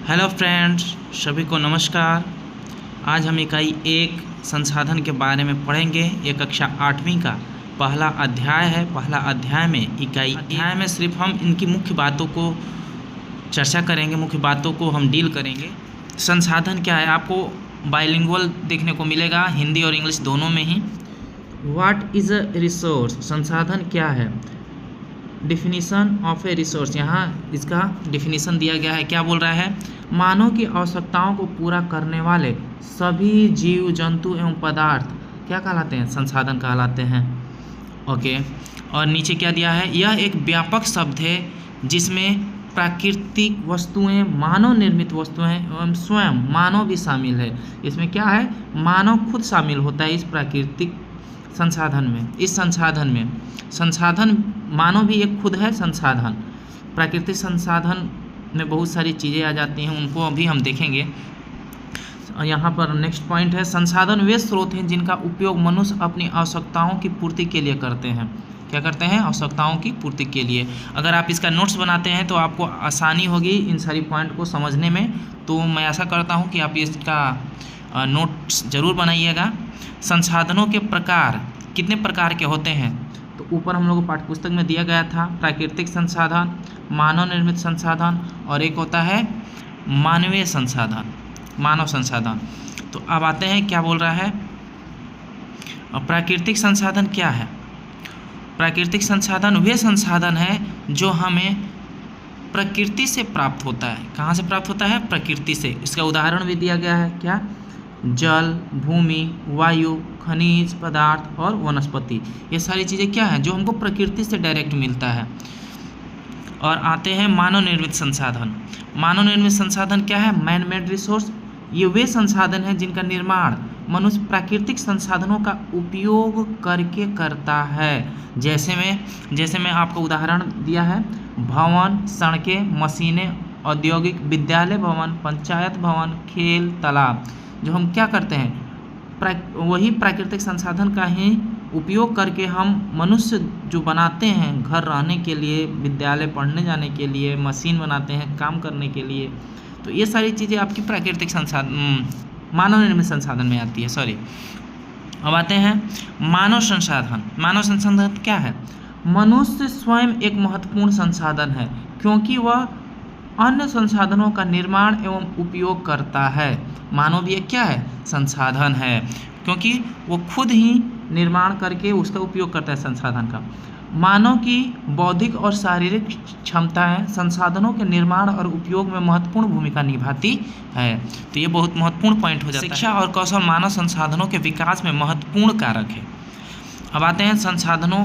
Hello friends, सभी को नमस्कार। आज हम इकाई 1 संसाधन के बारे में पढ़ेंगे। ये कक्षा 8वीं का पहला अध्याय है। पहला अध्याय में इकाई अध्याय में सिर्फ हम इनकी मुख्य बातों को चर्चा करेंगे, मुख्य बातों को हम डील करेंगे। संसाधन क्या है, आपको बाइलिंगुअल देखने को मिलेगा, हिंदी और इंग्लिश दोनों में ही। व्हाट इज़ अ रिसोर्स, संसाधन क्या है। डिफिनीसन ऑफ ए रिसोर्स, यहाँ इसका डिफिनीसन दिया गया है। क्या बोल रहा है, मानव की आवश्यकताओं को पूरा करने वाले सभी जीव जंतु एवं पदार्थ क्या कहलाते हैं, संसाधन कहलाते हैं। ओके, और नीचे क्या दिया है, यह एक व्यापक शब्द है जिसमें प्राकृतिक वस्तुएं, मानव निर्मित वस्तुएं एवं स्वयं मानव भी शामिल है। इसमें क्या है, मानव खुद शामिल होता है इस प्राकृतिक संसाधन में। इस संसाधन में संसाधन मानव भी एक खुद है संसाधन। प्राकृतिक संसाधन में बहुत सारी चीज़ें आ जाती हैं, उनको अभी हम देखेंगे। यहाँ पर नेक्स्ट पॉइंट है, संसाधन वे स्रोत हैं जिनका उपयोग मनुष्य अपनी आवश्यकताओं की पूर्ति के लिए करते हैं। क्या करते हैं, आवश्यकताओं की पूर्ति के लिए। अगर आप इसका नोट्स बनाते हैं तो आपको आसानी होगी इन सारी पॉइंट को समझने में। तो मैं ऐसा करता हूँ कि आप इसका नोट्स ज़रूर बनाइएगा। संसाधनों के प्रकार कितने प्रकार के होते हैं, तो ऊपर हम लोग को पाठ्यपुस्तक में दिया गया था। प्राकृतिक संसाधन, मानव निर्मित संसाधन और एक होता है मानवीय संसाधन, मानव संसाधन। तो अब आते हैं, क्या बोल रहा है, प्राकृतिक संसाधन क्या है। प्राकृतिक संसाधन वे संसाधन है जो हमें प्रकृति से प्राप्त होता है। कहाँ से प्राप्त होता है, प्रकृति से। इसका उदाहरण भी दिया गया है, क्या, जल, भूमि, वायु, खनिज पदार्थ और वनस्पति। ये सारी चीज़ें क्या हैं, जो हमको प्रकृति से डायरेक्ट मिलता है। और आते हैं मानव निर्मित संसाधन। मानव निर्मित संसाधन क्या है, मैन मेड रिसोर्स। ये वे संसाधन हैं जिनका निर्माण मनुष्य प्राकृतिक संसाधनों का उपयोग करके करता है। जैसे मैं आपको उदाहरण दिया है, भवन, सड़कें, मशीनें, औद्योगिक, विद्यालय भवन, पंचायत भवन, खेल, तालाब, जो हम क्या करते हैं, वही प्राकृतिक संसाधन का ही उपयोग करके हम मनुष्य जो बनाते हैं, घर रहने के लिए, विद्यालय पढ़ने जाने के लिए, मशीन बनाते हैं काम करने के लिए। तो ये सारी चीज़ें आपकी प्राकृतिक संसाधन, मानव निर्मित संसाधन में आती है। सॉरी, अब आते हैं मानव संसाधन। मानव संसाधन क्या है, मनुष्य स्वयं एक महत्वपूर्ण संसाधन है क्योंकि वह अन्य संसाधनों का निर्माण एवं उपयोग करता है। मानव भी एक क्या है, संसाधन है, क्योंकि वो खुद ही निर्माण करके उसका उपयोग करता है संसाधन का। मानव की बौद्धिक और शारीरिक क्षमताएं संसाधनों के निर्माण और उपयोग में महत्वपूर्ण भूमिका निभाती है। तो ये बहुत महत्वपूर्ण पॉइंट हो जाता है। शिक्षा और कौशल मानव संसाधनों के विकास में महत्वपूर्ण कारक है। अब आते हैं संसाधनों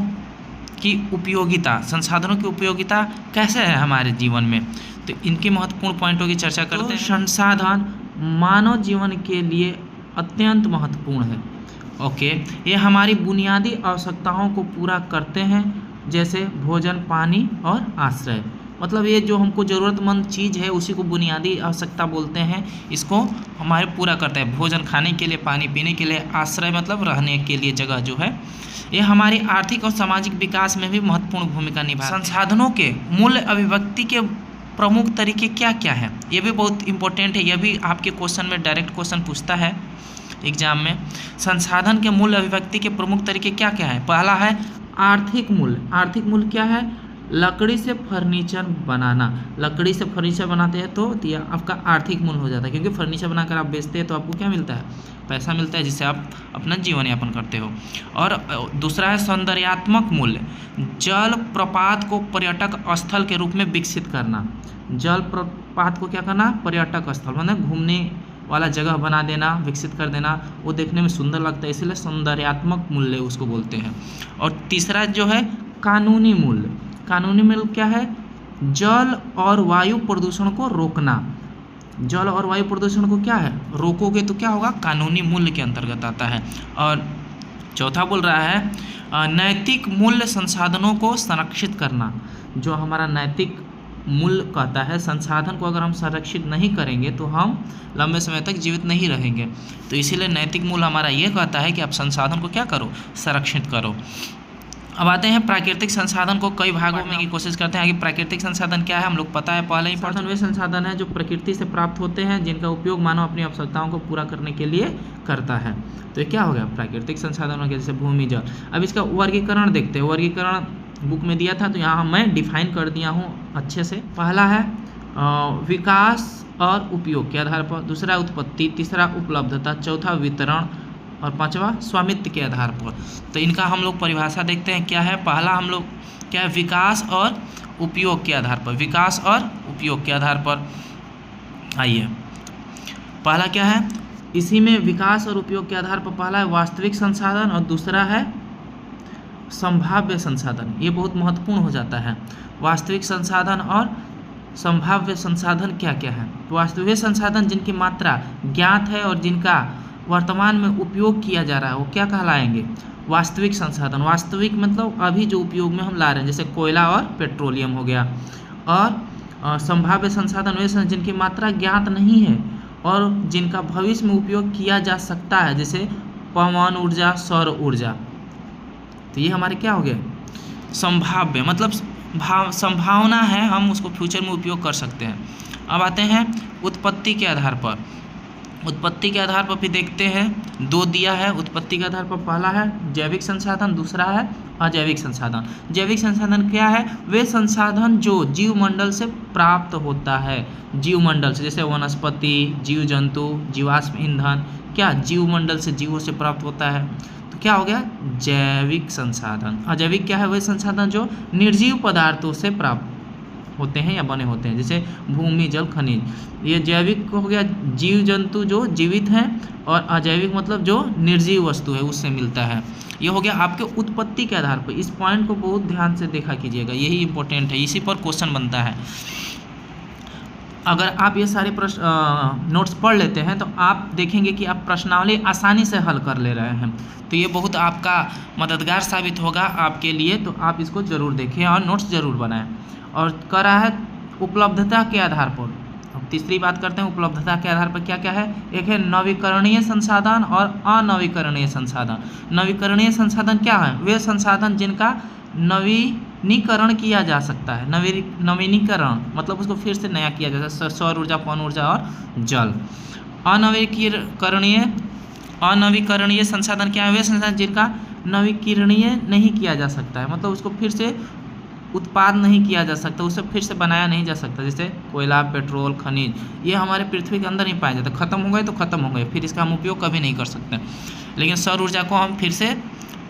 की उपयोगिता। संसाधनों की उपयोगिता कैसे है हमारे जीवन में, तो इनके महत्वपूर्ण पॉइंटों की चर्चा करते हैं। संसाधन मानव जीवन के लिए अत्यंत महत्वपूर्ण है। ओके, ये हमारी बुनियादी आवश्यकताओं को पूरा करते हैं, जैसे भोजन, पानी और आश्रय। मतलब ये जो हमको ज़रूरतमंद चीज़ है उसी को बुनियादी आवश्यकता बोलते हैं। इसको हमारे पूरा करता है, भोजन खाने के लिए, पानी पीने के लिए, आश्रय मतलब रहने के लिए जगह जो है। ये हमारी आर्थिक और सामाजिक विकास में भी महत्वपूर्ण भूमिका निभाता है। संसाधनों के मूल्य अभिव्यक्ति के प्रमुख तरीके क्या क्या हैं, ये भी बहुत इंपॉर्टेंट है। यह भी आपके क्वेश्चन में डायरेक्ट क्वेश्चन पूछता है एग्जाम में। संसाधन के मूल्य अभिव्यक्ति के प्रमुख तरीके क्या क्या है। पहला है आर्थिक मूल्य। आर्थिक मूल्य क्या है, लकड़ी से फर्नीचर बनाना। लकड़ी से फर्नीचर बनाते हैं तो यह आपका आर्थिक मूल्य हो जाता है, क्योंकि फर्नीचर बनाकर आप बेचते हैं तो आपको क्या मिलता है, पैसा मिलता है, जिससे आप अपना जीवन यापन करते हो। और दूसरा है सौंदर्यात्मक मूल्य। जल प्रपात को पर्यटक स्थल के रूप में विकसित करना। जल प्रपात को क्या करना, पर्यटक स्थल मतलब घूमने वाला जगह बना देना, विकसित कर देना, वो देखने में सुंदर लगता है, इसलिए सौंदर्यात्मक मूल्य उसको बोलते हैं। और तीसरा जो है कानूनी मूल्य। कानूनी मूल्य क्या है, जल और वायु प्रदूषण को रोकना। जल और वायु प्रदूषण को क्या है, रोकोगे तो क्या होगा, कानूनी मूल्य के अंतर्गत आता है। और चौथा बोल रहा है नैतिक मूल्य, संसाधनों को संरक्षित करना। जो हमारा नैतिक मूल्य कहता है, संसाधन को अगर हम संरक्षित नहीं करेंगे तो हम लंबे समय तक जीवित नहीं रहेंगे। तो इसीलिए नैतिक मूल्य हमारा ये कहता है कि आप संसाधन को क्या करो, संरक्षित करो। अब आते हैं प्राकृतिक संसाधन को कई भागों में की कोशिश करते हैं कि प्राकृतिक संसाधन क्या है, हम लोग पता है पहले ही। संसाधन वे संसाधन है जो प्रकृति से प्राप्त होते हैं, जिनका उपयोग मानव अपनी आवश्यकताओं को पूरा करने के लिए करता है। तो ये क्या हो गया, प्राकृतिक संसाधन हो गया, जैसे भूमि, जल। अब इसका वर्गीकरण देखते हैं। वर्गीकरण बुक में दिया था, तो यहाँ मैं डिफाइन कर दिया हूँ अच्छे से। पहला है विकास और उपयोग के आधार पर, दूसरा उत्पत्ति, तीसरा उपलब्धता, चौथा वितरण और पांचवा स्वामित्व के आधार पर। तो इनका हम लोग परिभाषा देखते हैं क्या है। पहला हम लोग क्या है, विकास और उपयोग के आधार पर। विकास और उपयोग के आधार पर आइए, पहला क्या है, इसी में विकास और उपयोग के आधार पर पहला है वास्तविक संसाधन और दूसरा है संभाव्य संसाधन। ये बहुत महत्वपूर्ण हो जाता है। वास्तविक संसाधन और संभाव्य संसाधन क्या क्या है। वास्तविक संसाधन जिनकी मात्रा ज्ञात है और जिनका वर्तमान में उपयोग किया जा रहा है, वो क्या कहलाएंगे, वास्तविक संसाधन। वास्तविक मतलब अभी जो उपयोग में हम ला रहे हैं, जैसे कोयला और पेट्रोलियम हो गया। और संभाव्य संसाधन वे जिनकी मात्रा ज्ञात नहीं है और जिनका भविष्य में उपयोग किया जा सकता है, जैसे पवन ऊर्जा, सौर ऊर्जा। तो ये हमारे क्या हो गए, संभाव्य, मतलब संभावना है, हम उसको फ्यूचर में उपयोग कर सकते हैं। अब आते हैं उत्पत्ति के आधार पर। उत्पत्ति के आधार पर भी देखते हैं, दो दिया है उत्पत्ति के आधार पर। पहला है जैविक संसाधन, दूसरा है अजैविक संसाधन। जैविक संसाधन क्या है, वे संसाधन जो जीवमंडल से प्राप्त होता है। जीवमंडल से, जैसे वनस्पति, जीव जंतु, जीवाश्म ईंधन, क्या जीवमंडल से, जीवों से प्राप्त होता है। तो क्या हो गया, जैविक संसाधन। अजैविक क्या है, वे संसाधन जो निर्जीव पदार्थों से प्राप्त होते हैं या बने होते हैं, जैसे भूमि, जल, खनिज। ये जैविक हो गया जीव जंतु जो जीवित हैं, और अजैविक मतलब जो निर्जीव वस्तु है उससे मिलता है। ये हो गया आपके उत्पत्ति के आधार पर। इस पॉइंट को बहुत ध्यान से देखा कीजिएगा, यही इंपॉर्टेंट है, इसी पर क्वेश्चन बनता है। अगर आप ये सारे प्रश्न नोट्स पढ़ लेते हैं तो आप देखेंगे कि आप प्रश्नावली आसानी से हल कर ले रहे हैं। तो ये बहुत आपका मददगार साबित होगा आपके लिए, तो आप इसको ज़रूर देखें और नोट्स ज़रूर बनाएं। और कर रहा है उपलब्धता के आधार पर। अब तीसरी बात करते हैं, उपलब्धता के आधार पर क्या क्या है। एक है नवीकरणीय संसाधन और अनवीकरणीय संसाधन। नवीकरणीय संसाधन क्या है, वे संसाधन जिनका नवीनीकरण किया जा सकता है। नवीनीकरण मतलब उसको फिर से नया किया जा सकता है, सौर ऊर्जा, पवन ऊर्जा और जल। अनवीकरणीय संसाधन क्या है, वे संसाधन जिनका नवीकरणीय नहीं किया जा सकता है, मतलब उसको फिर से उत्पाद नहीं किया जा सकता, उसे फिर से बनाया नहीं जा सकता। जैसे कोयला, पेट्रोल, खनिज, ये हमारे पृथ्वी के अंदर ही पाए जाते हैं। खत्म हो गए तो खत्म हो गए, फिर इसका हम उपयोग कभी नहीं कर सकते। लेकिन सौर ऊर्जा को हम फिर से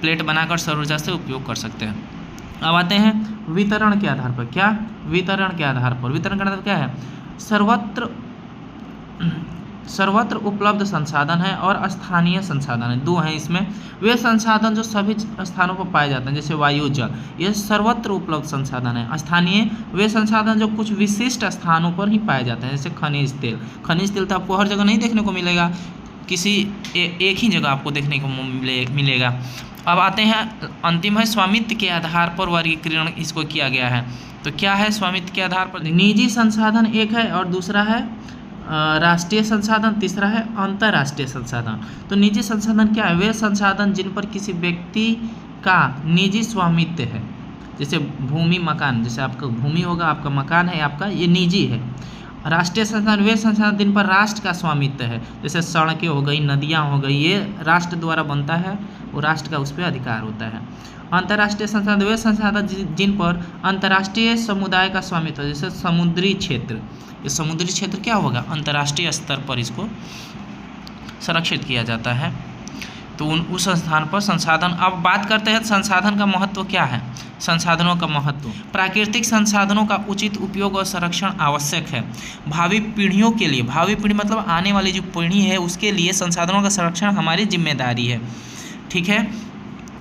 प्लेट बनाकर सौर ऊर्जा से उपयोग कर सकते हैं। अब आते हैं वितरण के आधार पर। क्या, वितरण के आधार पर। वितरण के आधार पर क्या है, सर्वत्र उपलब्ध संसाधन है और स्थानीय संसाधन है, दो हैं इसमें। वे संसाधन जो सभी स्थानों पर पाए जाते हैं, जैसे वायु, जल, ये सर्वत्र उपलब्ध संसाधन है। स्थानीय वे संसाधन जो कुछ विशिष्ट स्थानों पर ही पाए जाते हैं, जैसे खनिज तेल। खनिज तेल तो आपको हर जगह नहीं देखने को मिलेगा, किसी एक ही जगह आपको देखने को मिलेगा। अब आते हैं अंतिम है स्वामित्व के आधार पर वर्गीकरण इसको किया गया है। तो क्या है स्वामित्व के आधार पर, निजी संसाधन एक है और दूसरा है राष्ट्रीय संसाधन, तीसरा है अंतर्राष्ट्रीय संसाधन। तो निजी संसाधन क्या है, वे संसाधन जिन पर किसी व्यक्ति का निजी स्वामित्व है, जैसे भूमि, मकान, जैसे आपका भूमि होगा, आपका मकान है, आपका ये निजी है। राष्ट्रीय संसाधन वे संसाधन जिन पर राष्ट्र का स्वामित्व है, जैसे सड़कें हो गई, नदियाँ हो गई, ये राष्ट्र द्वारा बनता है, वो राष्ट्र का उस पर अधिकार होता है। अंतर्राष्ट्रीय संसाधन वे संसाधन जिन पर अंतर्राष्ट्रीय समुदाय का स्वामित्व है, जैसे समुद्री क्षेत्र। ये समुद्री क्षेत्र क्या होगा, अंतर्राष्ट्रीय स्तर पर इसको संरक्षित किया जाता है, तो उस स्थान पर संसाधन। अब बात करते हैं संसाधन का महत्व क्या है। संसाधनों का महत्व, प्राकृतिक संसाधनों का उचित उपयोग और संरक्षण आवश्यक है भावी पीढ़ियों के लिए। भावी पीढ़ी मतलब आने वाली जो पीढ़ी है उसके लिए संसाधनों का संरक्षण हमारी जिम्मेदारी है, ठीक है।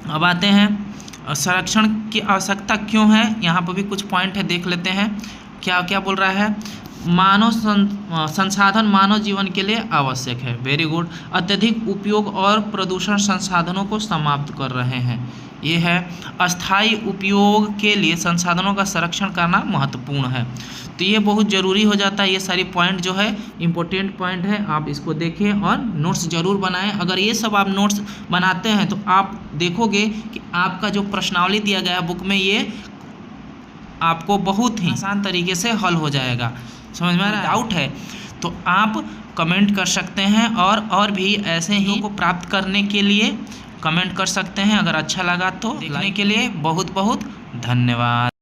अब आते हैं संरक्षण की आवश्यकता क्यों है, यहाँ पर भी कुछ पॉइंट है, देख लेते हैं क्या क्या बोल रहा है। मानव संसाधन मानव जीवन के लिए आवश्यक है, वेरी गुड। अत्यधिक उपयोग और प्रदूषण संसाधनों को समाप्त कर रहे हैं, ये है। अस्थायी उपयोग के लिए संसाधनों का संरक्षण करना महत्वपूर्ण है, तो ये बहुत ज़रूरी हो जाता है। ये सारी पॉइंट जो है इम्पोर्टेंट पॉइंट है, आप इसको देखें और नोट्स ज़रूर बनाएं। अगर ये सब आप नोट्स बनाते हैं तो आप देखोगे कि आपका जो प्रश्नावली दिया गया है बुक में, ये आपको बहुत ही आसान तरीके से हल हो जाएगा। समझ में आ रहा है? डाउट है तो आप कमेंट कर सकते हैं, और भी ऐसे ही को प्राप्त करने के लिए कमेंट कर सकते हैं। अगर अच्छा लगा तो देखने के लिए बहुत बहुत धन्यवाद।